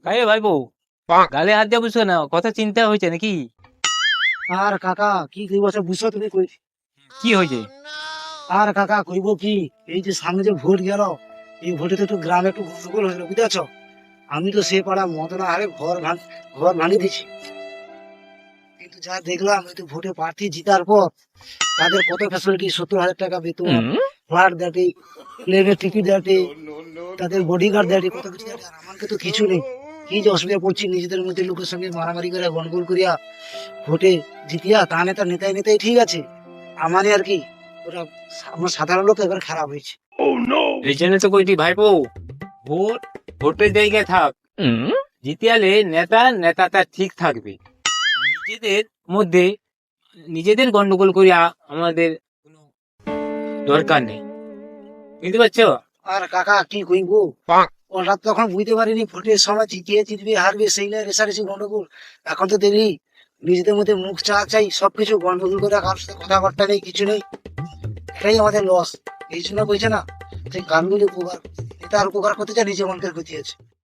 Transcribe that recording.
কাই ভাই বউ, গালে হাত দিয়ে বুঝছো না, কথা চিন্তা হয়েছে নাকি? আর কাকা কি কইব সে বুঝছো তুমি কই? কি হয়েছে? আর কাকা কইব কি, এই যে সামনে যে ভোট গেল, এই ভোটে তো একটু গ্রামে একটু গন্ডগোল হয়েছিল বুঝেছো। আমি তো সে পাড়া মদনা হারে ঘর ভাঙিয়ে দিছি। কিন্তু যা দেখলাম এই তো ভোটে প্রার্থী জিতার পর তাদের কত ফ্যাসিলিটি, 70,000 টাকা বেতন, ফ্ল্যাট দেয়, প্লেনের টিকিট দেয়, তাদের বডিগার্ড দেয়, কত কিছু দেয়। আর আমাকে তো কিছু নেই। কি যে অসুবিধা পড়ছি, নিজেদের মধ্যে লোকের সঙ্গে মারামারি করে গন্ডগোল করিয়া ভোটে জিতিয়া তা নেতাই নেতাই ঠিক আছে, আমারই আর কি ওরা, আমার সাধারণ লোক এবার খারাপ হয়েছে। এই জন্য তো কইটি ভাই বউ, ভোট ভোটের জায়গায় থাক, জিতিয়ালে নেতা তার ঠিক থাকবে। নিজেদের মধ্যে নিজেদের গন্ডগোল করিয়া আমাদের কোনো দরকার নেই, বুঝতে পারছো? আর কাকা কি কইব, ওরা তখন বুঝতে পারিনি ভোটের সময় জিতবে হারবে সেই নিয়ে রেসারেসি গন্ডগোল। এখন তো দেখলি নিজেদের মধ্যে মুখ চাই সবকিছু গন্ডগোল করে, কারোর সাথে কথাবার্তা নেই, কিছু নেই। এটাই আমাদের লস। এই জন্য কইছে না যে গানগুলি উপকার, এটা আর উপকার করতে চায়, নিজে মনকে ক্ষতি আছে।